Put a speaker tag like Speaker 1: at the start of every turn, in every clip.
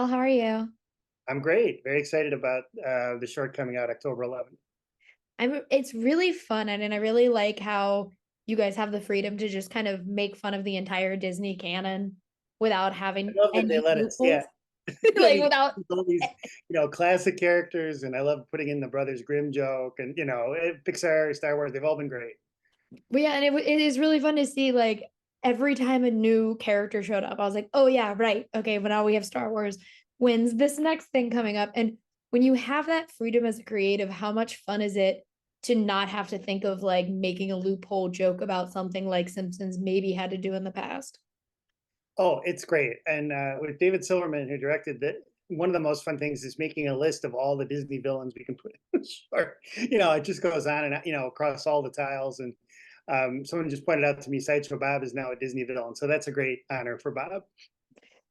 Speaker 1: well. How are you?
Speaker 2: I'm great. Very excited about the short coming out October 11th.
Speaker 1: It's really fun and I really like how you guys have the freedom to just kind of make fun of the entire Disney canon without
Speaker 2: I
Speaker 1: having
Speaker 2: love that they
Speaker 1: any
Speaker 2: let us, yeah.
Speaker 1: loopholes.
Speaker 2: I
Speaker 1: Like
Speaker 2: mean,
Speaker 1: without
Speaker 2: all these, classic characters, and I love putting in the Brothers Grimm joke, and Pixar, Star Wars, they've all been great.
Speaker 1: but yeah, and it is really fun to see like every time a new character showed up, I was like, oh yeah, right. Okay, but now we have Star Wars wins this next thing coming up. And when you have that freedom as a creative, how much fun is it to not have to think of like making a loophole joke about something like Simpsons maybe had to do in the past?
Speaker 2: Oh, it's great. And with David Silverman, who directed that, one of the most fun things is making a list of all the Disney villains we can put in the short. It just goes on and across all the tiles. And someone just pointed out to me, Sideshow Bob is now a Disney villain, so that's a great honor for Bob.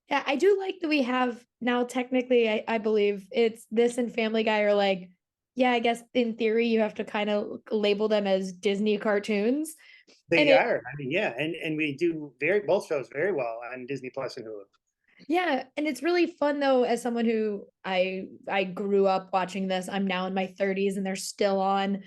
Speaker 1: Yeah, I do like that we have now technically, I believe it's this and Family Guy are like, yeah, I guess in theory you have to kind of label them as Disney cartoons. And
Speaker 2: They
Speaker 1: it
Speaker 2: are. I mean, yeah, and we do very both shows very well on Disney Plus and Hulu.
Speaker 1: yeah, and it's really fun though, as someone who I grew up watching this. I'm now in my 30s and they're still on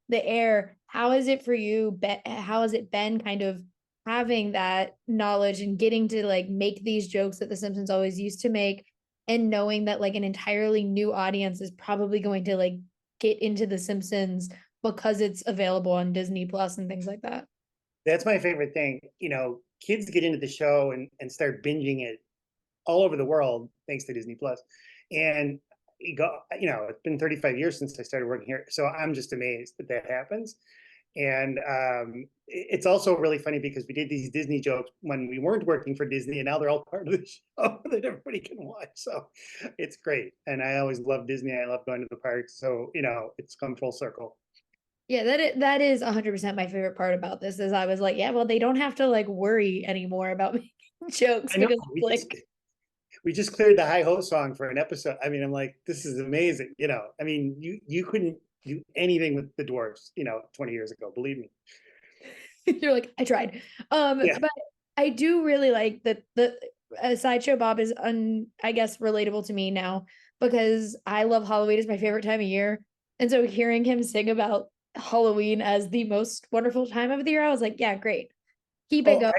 Speaker 1: the air. How is it for you? How has it been kind of having that knowledge and getting to like make these jokes that the Simpsons always used to make and knowing that like an entirely new audience is probably going to like get into the Simpsons because it's available on Disney Plus and things like that?
Speaker 2: That's my favorite thing. Kids get into the show and start binging it all over the world thanks to Disney Plus. And it's been 35 years since I started working here, so I'm just amazed that that happens. And it's also really funny because we did these Disney jokes when we weren't working for Disney, and now they're all part of the show that everybody can watch. So it's great. And I always love Disney. I love going to the parks. So, it's come full circle.
Speaker 1: Yeah, that is 100% my favorite part about this is I was like, yeah, well, they don't have to like worry anymore about making jokes
Speaker 2: I know
Speaker 1: because it's
Speaker 2: we just
Speaker 1: like,
Speaker 2: we just cleared the Hi Ho song for an episode. I mean, I'm like, this is amazing. I mean, you couldn't do anything with the dwarves, 20 years ago, believe me.
Speaker 1: you're like, I tried.
Speaker 2: Yeah.
Speaker 1: But I do really like that the Sideshow Bob is I guess relatable to me now because I love Halloween is my favorite time of year. And so hearing him sing about Halloween as the most wonderful time of the year, I was like, yeah, great. Keep it
Speaker 2: Oh,
Speaker 1: going.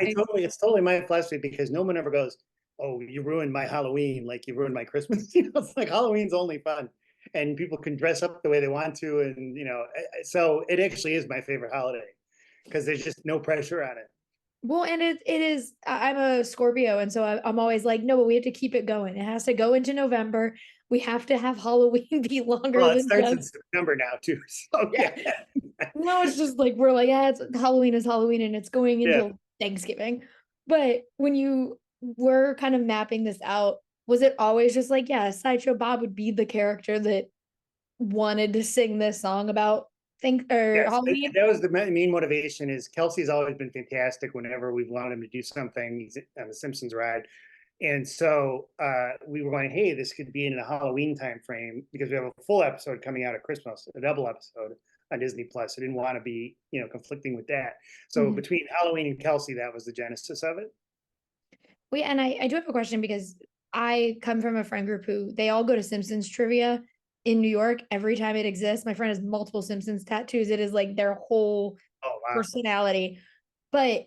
Speaker 2: it's totally my philosophy because no one ever goes, "Oh, you ruined my Halloween, like you ruined my Christmas." It's like Halloween's only fun, and people can dress up the way they want to, and so it actually is my favorite holiday because there's just no pressure on it.
Speaker 1: Well, and it is. I'm a Scorpio, and so I'm always like, no, but we have to keep it going. It has to go into November. We have to have Halloween be longer
Speaker 2: Well, it
Speaker 1: than
Speaker 2: starts in
Speaker 1: just
Speaker 2: September now too, so
Speaker 1: yeah.
Speaker 2: yeah,
Speaker 1: No, it's just like we're like, yeah, it's Halloween, and it's going
Speaker 2: yeah.
Speaker 1: until Thanksgiving. But when you were kind of mapping this out, was it always just like, yeah, Sideshow Bob would be the character that wanted to sing this song about think or
Speaker 2: Yes,
Speaker 1: Halloween?
Speaker 2: that was the main motivation. Is Kelsey's always been fantastic whenever we've wanted him to do something. He's on the Simpsons ride, and so we were going, hey, this could be in a Halloween time frame because we have a full episode coming out at Christmas, a double episode on Disney Plus. I didn't want to be, conflicting with that. So
Speaker 1: Mhm.
Speaker 2: between Halloween and Kelsey, that was the genesis of it.
Speaker 1: Wait, and I do have a question because I come from a friend group who they all go to Simpsons trivia in New York every time it exists. My friend has multiple Simpsons tattoos. It is like their whole
Speaker 2: Oh wow.
Speaker 1: personality. But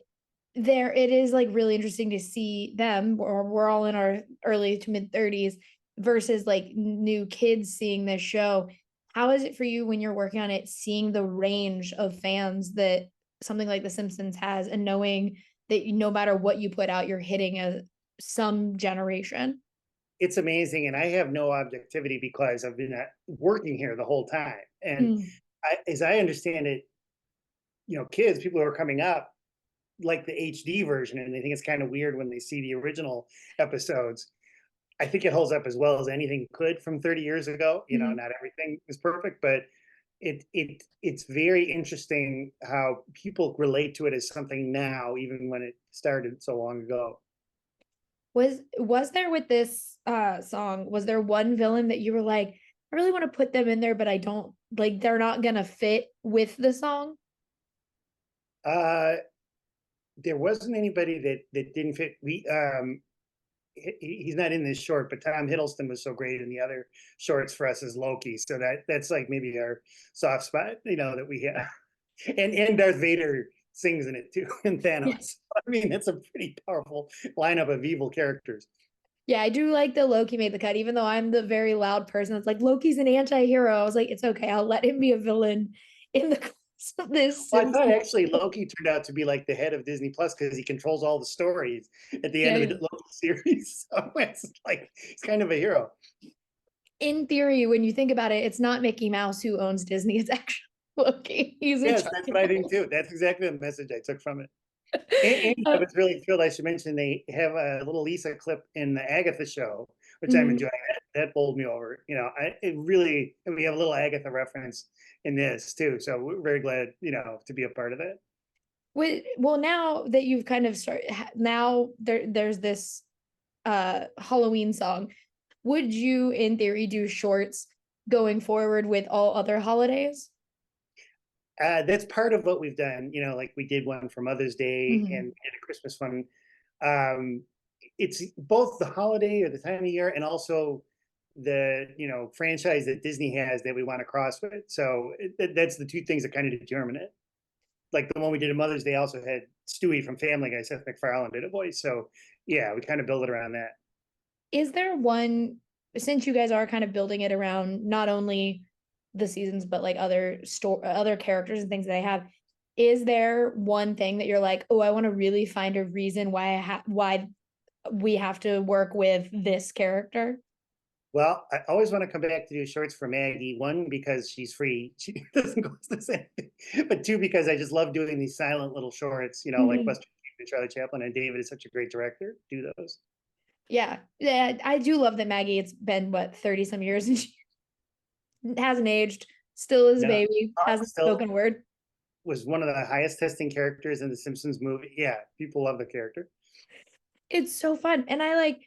Speaker 1: there it is like really interesting to see them, or we're all in our early to mid 30s versus like new kids seeing this show. How is it for you when you're working on it, seeing the range of fans that something like The Simpsons has and knowing that no matter what you put out, you're hitting some generation.
Speaker 2: It's amazing, and I have no objectivity because I've been working here the whole time. And
Speaker 1: Mm.
Speaker 2: as I understand it, kids, people who are coming up like the HD version, and they think it's kind of weird when they see the original episodes. I think it holds up as well as anything could from 30 years ago.
Speaker 1: Mhm.
Speaker 2: Not everything is perfect, but it's very interesting how people relate to it as something now, even when it started so long ago.
Speaker 1: Was there with this song, was there one villain that you were like, I really want to put them in there, but I don't like they're not gonna fit with the song?
Speaker 2: Uh, there wasn't anybody that didn't fit. he's not in this short, but Tom Hiddleston was so great in the other shorts for us as Loki. So that's like maybe our soft spot, that we have. And Darth Vader sings in it too, and
Speaker 1: Yeah.
Speaker 2: Thanos. I mean, it's a pretty powerful lineup of evil characters.
Speaker 1: Yeah, I do like that Loki made the cut, even though I'm the very loud person that's like, Loki's an anti-hero. I was like, it's okay, I'll let him be a villain in the course of this
Speaker 2: Well, I thought
Speaker 1: Simpsons.
Speaker 2: actually Loki turned out to be like the head of Disney Plus because he controls all the stories at the end
Speaker 1: Yeah,
Speaker 2: of the Loki series. So it's like he's kind of a hero.
Speaker 1: in theory, when you think about it, it's not Mickey Mouse who owns Disney, it's actually Loki. He's in
Speaker 2: Yes,
Speaker 1: charge
Speaker 2: that's
Speaker 1: of
Speaker 2: what I think
Speaker 1: it.
Speaker 2: too. That's exactly the message I took from it. And I
Speaker 1: Uh,
Speaker 2: was really thrilled. I should mention they have a little Lisa clip in the Agatha show, which I'm
Speaker 1: mhm.
Speaker 2: enjoying. That bowled me over. It really, and we have a little Agatha reference in this too. So we're very glad, to be a part of that.
Speaker 1: Well, now that you've kind of started, now there's this Halloween song. Would you, in theory, do shorts going forward with all other holidays?
Speaker 2: That's part of what we've done. Like we did one for Mother's Day
Speaker 1: Mhm.
Speaker 2: and a Christmas one. Um, it's both the holiday or the time of year and also the franchise that Disney has that we want to cross with. So that's the two things that kind of determine it. Like the one we did at Mother's Day also had Stewie from Family Guy, Seth MacFarlane did a voice. So yeah, we kind of build it around that.
Speaker 1: Is there one, since you guys are kind of building it around not only the seasons, but like other characters and things that they have, is there one thing that you're like, oh, I want to really find a reason why we have to work with this character?
Speaker 2: Well, I always want to come back to do shorts for Maggie. One, because she's free. She doesn't cost us anything. But two, because I just love doing these silent little shorts, like
Speaker 1: Mhm.
Speaker 2: Western and Charlie Chaplin. And David is such a great director. Do those.
Speaker 1: Yeah. Yeah, I do love that Maggie, it's been what, 30 some years and she hasn't aged, still is a
Speaker 2: No,
Speaker 1: baby, hasn't
Speaker 2: still
Speaker 1: spoken a word.
Speaker 2: was one of the highest testing characters in the Simpsons movie. Yeah, people love the character.
Speaker 1: It's so fun. And I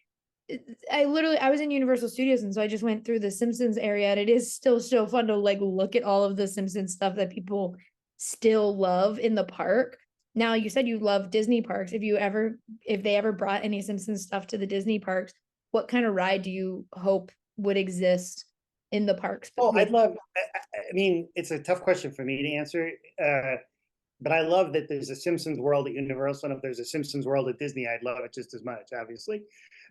Speaker 1: was in Universal Studios, and so I just went through the Simpsons area, and it is still so fun to like look at all of the Simpsons stuff that people still love in the park. Now, you said you love Disney parks. If they ever brought any Simpsons stuff to the Disney parks, what kind of ride do you hope would exist in the parks
Speaker 2: Oh,
Speaker 1: with?
Speaker 2: I mean, it's a tough question for me to answer. But I love that there's a Simpsons world at Universal, and if there's a Simpsons world at Disney, I'd love it just as much, obviously.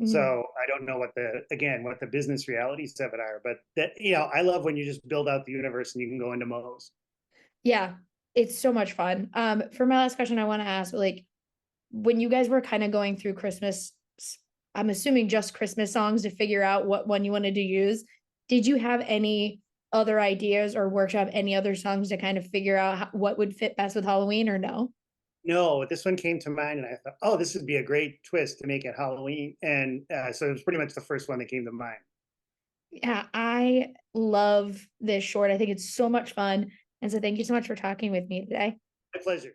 Speaker 2: So
Speaker 1: Mhm.
Speaker 2: I don't know what the business realities of it are, but I love when you just build out the universe and you can go into Moe's.
Speaker 1: Yeah, it's so much fun. For my last question, I want to ask, like, when you guys were kind of going through Christmas, I'm assuming just Christmas songs to figure out what one you wanted to use. Did you have any other ideas or workshop any other songs to kind of figure out what would fit best with Halloween or no?
Speaker 2: No, this one came to mind, and I thought, oh, this would be a great twist to make it Halloween, and so it was pretty much the first one that came to mind.
Speaker 1: Yeah, I love this short. I think it's so much fun. And so thank you so much for talking with me today.
Speaker 2: My pleasure.